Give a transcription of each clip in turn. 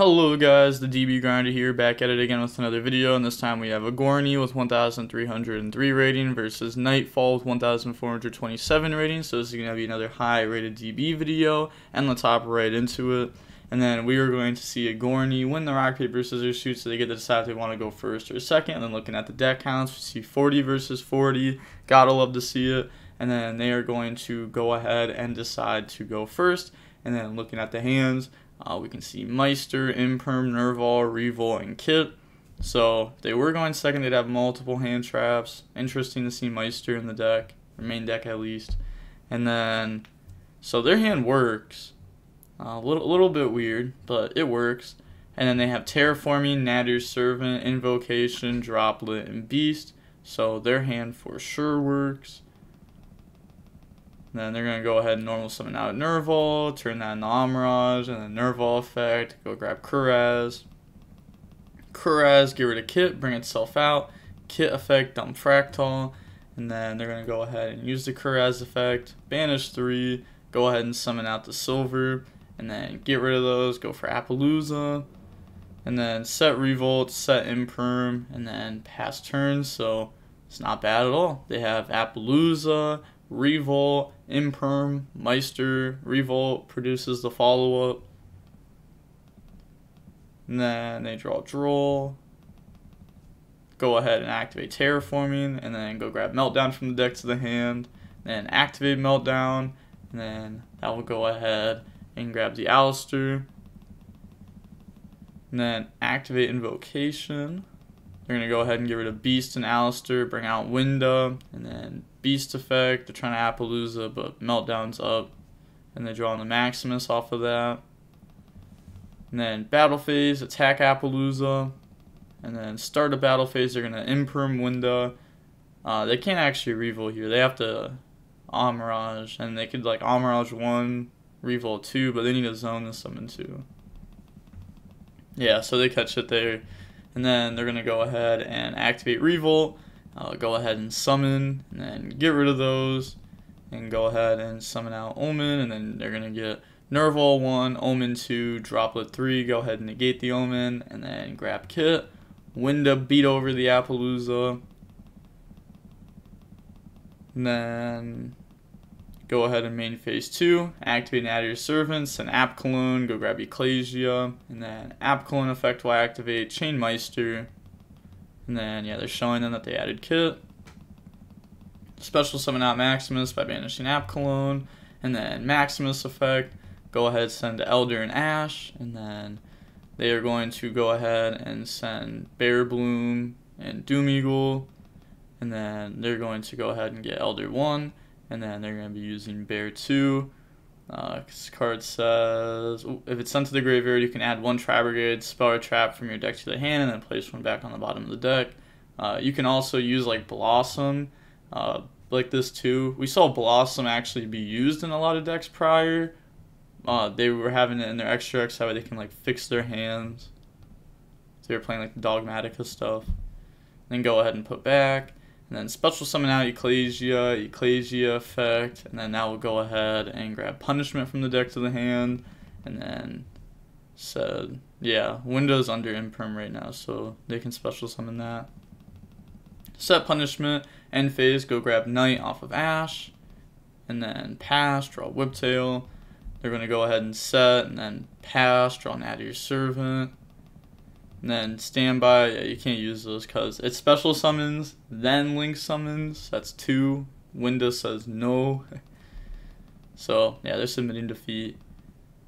Hello guys, the DB Grinder here, back at it again with another video, and this time we have a Gorny with 1,303 rating versus Nightfall with 1,427 rating, so this is going to be another high rated DB video, and let's hop right into it. And then we are going to see a Gorny win the rock, paper, scissors shoot, so they get to decide if they want to go first or second. And then looking at the deck counts, we see 40 versus 40, gotta love to see it. And then they are going to go ahead and decide to go first. And then looking at the hands, we can see Meister, Imperm, Nerval, Revol, and Kit. So if they were going second, they'd have multiple hand traps. Interesting to see Meister in the deck, or main deck at least. And then, so their hand works. A little bit weird, but it works. And then they have Terraforming, Natter's Servant, Invocation, Droplet, and Beast. So their hand for sure works. Then they're going to go ahead and normal summon out Nerval, turn that into Amirage, and then Nerval effect, go grab Kuraz. Kuraz, get rid of Kit, bring itself out. Kit effect, dump Fractal. And then they're going to go ahead and use the Kuraz effect, banish 3, go ahead and summon out the Silver. And then get rid of those, go for Appaloosa. And then set Revolt, set Imperm, and then pass turns. So it's not bad at all. They have Appaloosa, Revolt, Imperm, Meister. Revolt produces the follow-up. And then they draw Droll. Go ahead and activate Terraforming, and then go grab Meltdown from the deck to the hand. Then activate Meltdown, and then that will go ahead and grab the Alistair. And then activate Invocation. They're going to go ahead and get rid of Beast and Alistair, bring out Winda, and then Beast effect. They're trying to Appaloosa, but Meltdown's up. And they draw on the Maximus off of that. And then battle phase, attack Appaloosa. And then start a battle phase, they're going to Imperm Winda. They can't actually Revolt here. They have to Amirage, and they could like Amirage 1, Revolt 2, but they need a zone to summon 2. Yeah, so they catch it there. And then they're going to go ahead and activate Revolt, go ahead and summon, and then get rid of those, and go ahead and summon out Omen, and then they're going to get Nerval 1, Omen 2, Droplet 3, go ahead and negate the Omen, and then grab Kit. Winda beat over the Appaloosa. And then go ahead and main phase 2, activate Natter's Servants, and App Cologne, go grab Ecclesia, and then App Cologne effect will activate Chain Meister. And then, yeah, they're showing them that they added Kit. Special summon out Maximus by banishing App Cologne, and then Maximus effect, go ahead send Elder and Ash, and then they are going to go ahead and send Bear Bloom and Doom Eagle, and then they're going to go ahead and get Elder 1. And then they're going to be using Bear 2. This card says, if it's sent to the graveyard, you can add one Tri-Brigade spell or trap from your deck to the hand and then place one back on the bottom of the deck. You can also use like Blossom, like this too. We saw Blossom actually be used in a lot of decks prior. They were having it in their extra decks, that way they can like fix their hands. So they were playing like the Dogmatica stuff. Then go ahead and put back. And then special summon out Ecclesia effect, and then that will go ahead and grab Punishment from the deck to the hand, and then said, yeah, Window's under Imperm right now, so they can special summon that. Set Punishment, end phase, go grab Knight off of Ash, and then pass, draw Whiptail. They're going to go ahead and set, and then pass, draw Natter's Servant. And then standby, yeah, you can't use those because it's special summons, then link summons. That's 2. Windows says no. So, yeah, they're submitting defeat.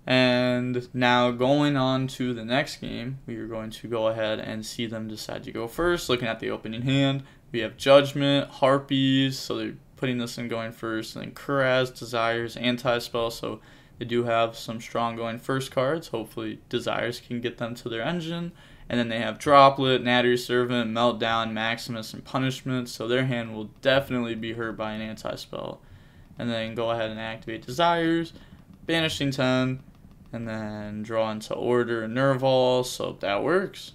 And now going on to the next game, we are going to go ahead and see them decide to go first. Looking at the opening hand, we have Judgment, Harpies, so they're putting this in going first. And then Kuraz, Desires, Anti-Spell, so they do have some strong going first cards. Hopefully Desires can get them to their engine. And then they have Droplet, Natter's Servant, Meltdown, Maximus, and Punishment. So their hand will definitely be hurt by an anti-spell. And then go ahead and activate Desires, banishing 10, and then draw into Order and Nerval. So that works.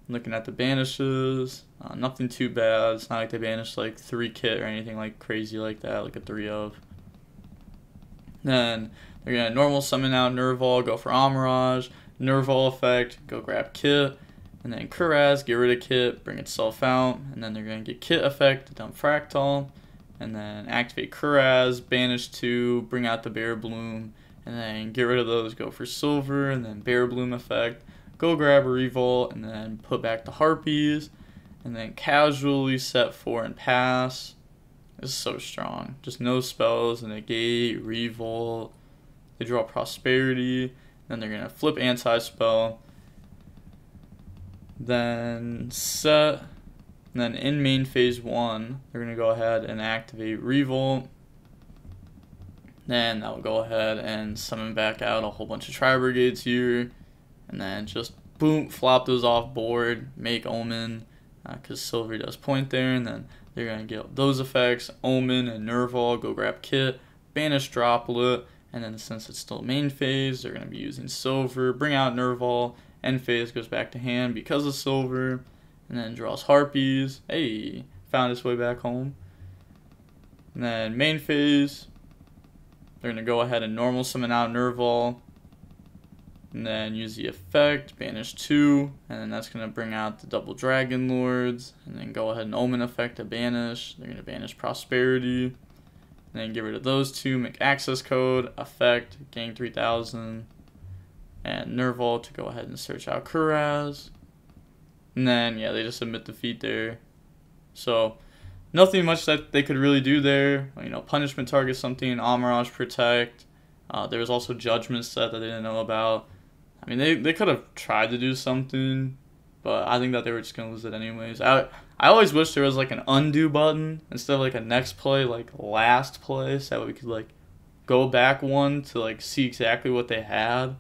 Looking at the banishes, nothing too bad. It's not like they banished like 3 Kit or anything like crazy like that, like a 3 of. Then they're going to normal summon out Nerval, go for Amirage, Nerval effect, go grab Kit, and then Kuraz, get rid of Kit, bring itself out, and then they're going to get Kit effect to dump Fractal, and then activate Kuraz, banish 2, bring out the Bear Bloom, and then get rid of those, go for Silver, and then Bear Bloom effect, go grab a Revolt, and then put back the Harpies, and then casually set 4 and pass. This is so strong. Just no spells, and negate, Revolt, they draw Prosperity, then they're going to flip anti-spell, then set, and then in main phase 1, they're going to go ahead and activate Revolt. Then that will go ahead and summon back out a whole bunch of Tri-Brigades here, and then just boom, flop those off board, make Omen, because Silver does point there, and then they're going to get those effects, Omen and Nerval, go grab Kit, banish Droplet, and then since it's still main phase, they're going to be using Silver, bring out Nerval, end phase goes back to hand because of Silver, and then draws Harpies. Hey, found its way back home. And then main phase, they're going to go ahead and normal summon out Nerval, and then use the effect, banish 2, and then that's going to bring out the double Dragon Lords, and then go ahead and Omen effect to banish. They're going to banish Prosperity, and then get rid of those 2, make access code, effect, gang 3000, and Nerval to go ahead and search out Kuraz. And then, yeah, they just submit defeat there. So, nothing much that they could really do there. You know, punishment target something, Amirage protect. There was also judgment set that they didn't know about. I mean, they could have tried to do something, but I think that they were just going to lose it anyways. I always wish there was like an undo button instead of like a next play, like last play, so that we could like go back one to like see exactly what they had.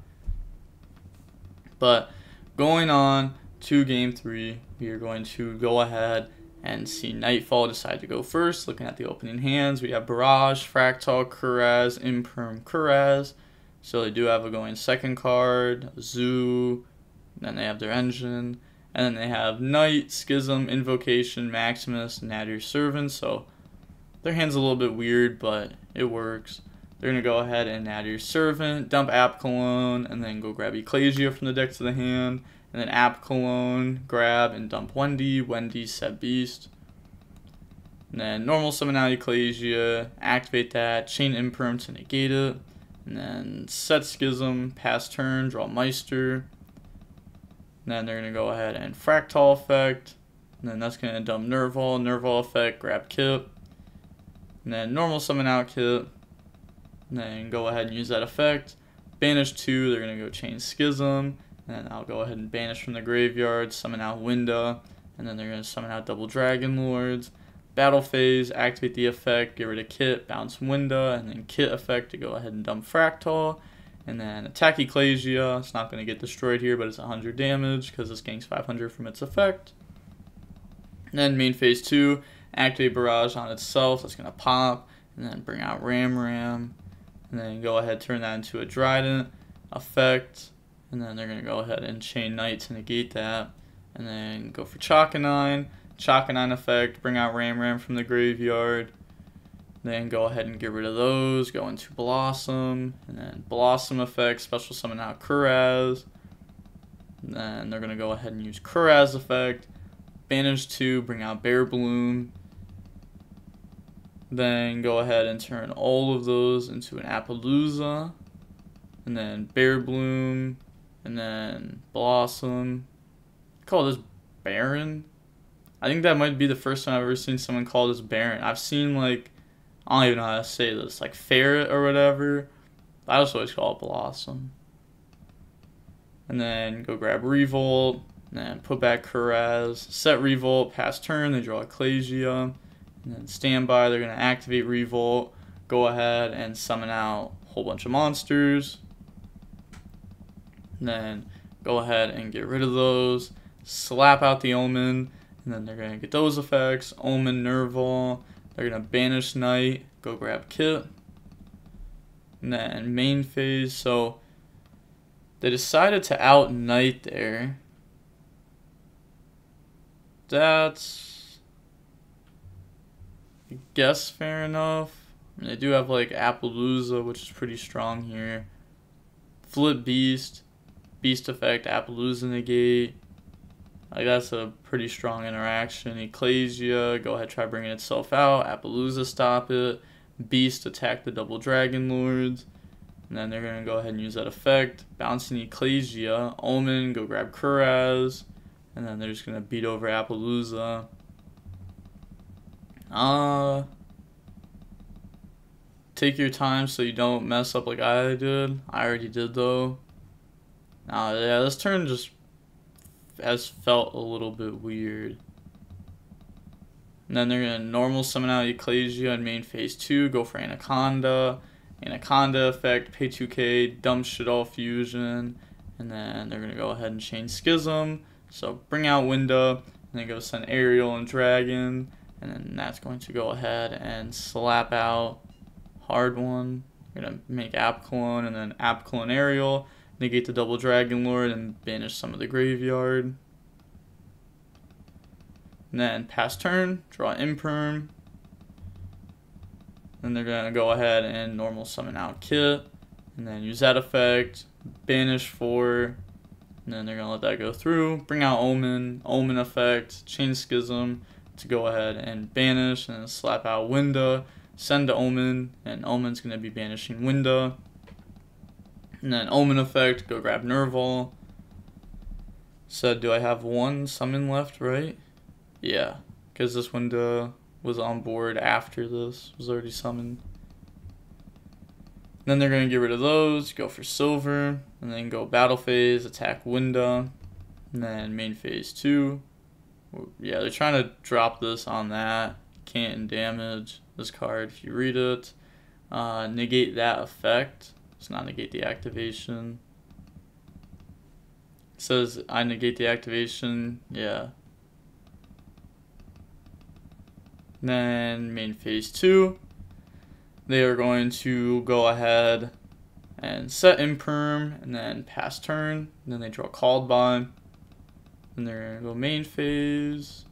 But going on to game 3, we are going to go ahead and see Nightfall decide to go first. Looking at the opening hands, we have Barrage, Fractal, Kuraz, Imperm, Kuraz. So they do have a going second card, Zoo, then they have their engine, and then they have Knight, Schism, Invocation, Maximus, Nadir Servant. So their hand's a little bit weird, but it works. They're going to go ahead and Nadir Servant, dump App Cologne, and then go grab Ecclesia from the deck to the hand, and then App Cologne, grab and dump Wendy, set Beast. And then normal summon out Ecclesia, activate that, chain Imperm to negate it, and then set Schism, pass turn, draw Meister. And then they're going to go ahead and Fractal effect, and then that's going to dump Nerval effect, grab Kit, and then normal summon out Kit, and then go ahead and use that effect. Banish 2, they're going to go chain Schism, and I'll go ahead and banish from the graveyard, summon out Winda, and then they're going to summon out double Dragon Lords. Battle phase, activate the effect, get rid of Kit, bounce Winda, and then Kit effect to go ahead and dump Fractal, and then attack Ecclesia. It's not going to get destroyed here, but it's 100 damage because this gains 500 from its effect. And then main phase 2, activate Barrage on itself, that's going to pop, and then bring out Ram, and then go ahead turn that into a Trident effect, and then they're going to go ahead and chain Knight to negate that, and then go for Chakanine effect, bring out Ram from the graveyard, then go ahead and get rid of those, go into Blossom, and then Blossom effect, special summon out Kuraz, and then they're going to go ahead and use Kuraz effect, banish 2, bring out Bear Bloom, then go ahead and turn all of those into an Appaloosa, and then Bear Bloom, and then Blossom. Call this Baron. I think that might be the first time I've ever seen someone call this Baron. I've seen like, I don't even know how to say this, like Ferret or whatever. I just always call it Blossom. And then go grab Revolt, and then put back Kuraz, set Revolt, pass turn, they draw Ecclesia, and then standby, they're going to activate Revolt, go ahead and summon out a whole bunch of monsters. And then go ahead and get rid of those, slap out the Omen, and then they're going to get those effects, Omen, Nerval, they're going to banish Knight, go grab Kit, and then main phase, so they decided to out Knight there. That's, I guess, fair enough. I mean, they do have like Appaloosa, which is pretty strong here. Flip Beast Beast effect, Appaloosa negate. Like, that's a pretty strong interaction. Ecclesia, go ahead, try bringing itself out. Appaloosa, stop it. Beast, attack the double Dragon Lords. And then they're going to go ahead and use that effect. Bouncing Ecclesia. Omen, go grab Kuraz. And then they're just going to beat over Appaloosa. Take your time so you don't mess up like I did. I already did though. Yeah, this turn just has felt a little bit weird. And then they're going to normal summon out Ecclesia in main phase 2. Go for Anaconda. Anaconda effect, pay 2k, dump Shaddoll Fusion. And then they're going to go ahead and chain Schism. So bring out Winda. And then go send Ariel and Dragon. And then that's going to go ahead and slap out Hard One. We're going to make App Clone and then App Clone Ariel. Negate the double Dragon Lord and banish some of the graveyard. And then pass turn, draw Imperm. Then they're going to go ahead and normal summon out Kit. And then use that effect, banish 4. And then they're going to let that go through. Bring out Omen, Omen effect, chain Schism to go ahead and banish. And then slap out Winda, send to Omen. And Omen's going to be banishing Winda. And then Omen effect, go grab Nerval. Said, do I have one summon left, right? Yeah, because this Winda was on board after this, was already summoned. Then they're going to get rid of those, go for Silver, and then go Battle Phase, attack Winda, and then main phase 2. Yeah, they're trying to drop this on that. Can't damage this card if you read it. Negate that effect. It's not negate the activation. It says I negate the activation. Yeah. Then main phase 2. They are going to go ahead and set Imperm and then pass turn. And then they draw Called By. And they're going to go main phase.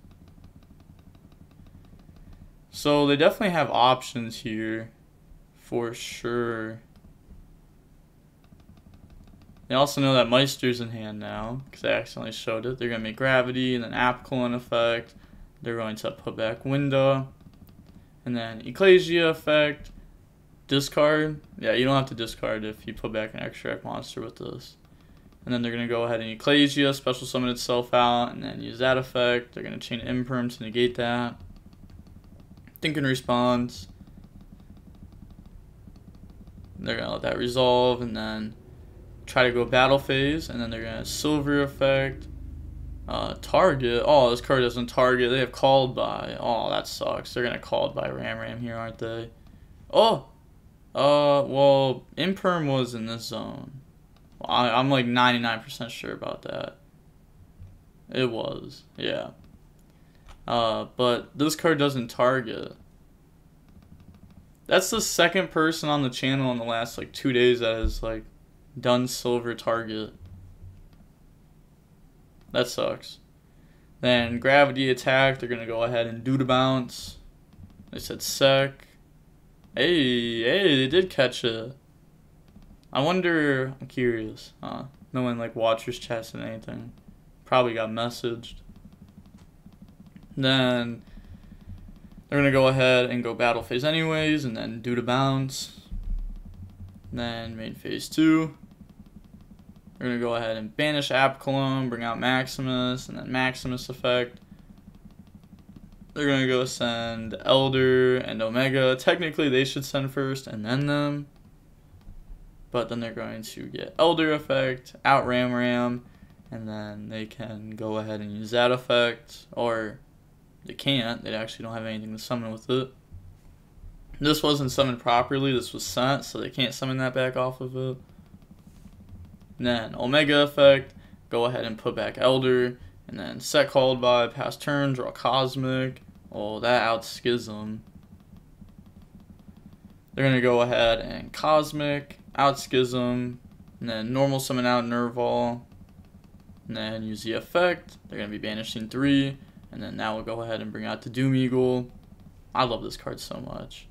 So they definitely have options here for sure. They also know that Meister's in hand now because I accidentally showed it. They're going to make Gravity and then App Clone effect. They're going to put back Winda. And then Ecclesia effect. Discard. Yeah, you don't have to discard if you put back an extract monster with this. And then they're going to go ahead and Ecclesia, special summon itself out, and then use that effect. They're going to chain Imperm to negate that. Thinking Response. They're going to let that resolve, and then try to go Battle Phase, and then they're going to Silver effect. Target. Oh, this card doesn't target. They have Called By. Oh, that sucks. They're going to Called By Ram here, aren't they? Oh! Well, Imperm was in this zone. Well, I'm like 99% sure about that. It was, yeah. But this card doesn't target. That's the second person on the channel in the last like 2 days that has like done Silver target. That sucks. Then Gravity attack. They're gonna go ahead and do the bounce. They said sec. Hey, they did catch it. I wonder. I'm curious. No one like watchers chats and anything. Probably got messaged. Then they're gonna go ahead and go Battle Phase anyways, and then do the bounce. Then main phase 2. We're going to go ahead and banish App Clone, bring out Maximus, and then Maximus effect. They're going to go send Elder and Omega. Technically, they should send first and then them. But then they're going to get Elder effect, out Ram, and then they can go ahead and use that effect. Or they can't. They actually don't have anything to summon with it. This wasn't summoned properly. This was sent, so they can't summon that back off of it. And then Omega effect, go ahead and put back Elder, and then set Called By, pass turn, draw Cosmic. Oh, that out Schism. They're going to go ahead and Cosmic, out Schism, and then normal summon out Nerval, and then use the effect. They're going to be banishing 3, and then now we'll go ahead and bring out the Doom Eagle. I love this card so much.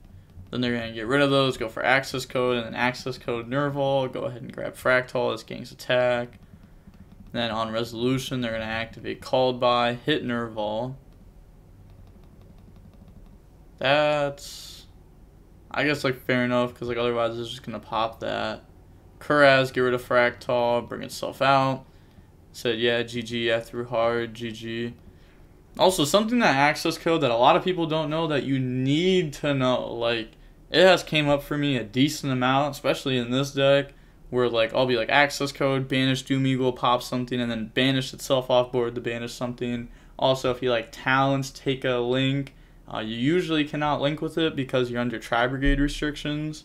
Then they're going to get rid of those, go for access code, and then access code Nerval. Go ahead and grab Fractal as Gang's attack. Then on resolution, they're going to activate Called By, hit Nerval. That's, I guess, like, fair enough, because, like, otherwise it's just going to pop that. Kuraz, get rid of Fractal, bring itself out. Said, yeah, GG, I threw hard, GG. Also, something that access code that a lot of people don't know that you need to know, like, it has came up for me a decent amount, especially in this deck, where, like, I'll be like, access code, banish Doom Eagle, pop something, and then banish itself off board to banish something. Also, if you, like, talents, take a link, you usually cannot link with it because you're under Tri-Brigade restrictions.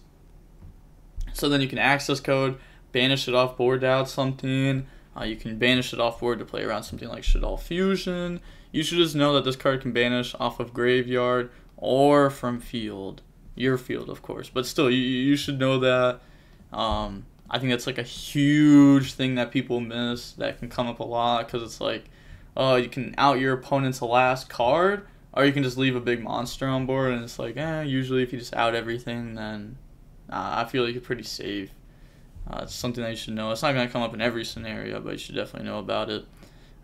So then you can access code, banish it off board to out something. You can banish it off board to play around something like Shaddoll Fusion. You should just know that this card can banish off of Graveyard or from field. Your field, of course. But still, you should know that. I think that's like a huge thing that people miss that can come up a lot, because it's like, you can out your opponent's last card, or you can just leave a big monster on board, and it's like, usually if you just out everything, then I feel like you're pretty safe. It's something that you should know. It's not going to come up in every scenario, but you should definitely know about it.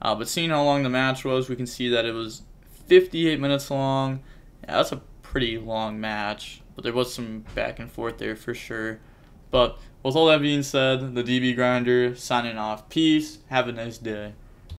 But seeing how long the match was, we can see that it was 58 minutes long. Yeah, that's a pretty long match, but there was some back and forth there for sure. But with all that being said, the DB Grinder signing off. Peace. Have a nice day.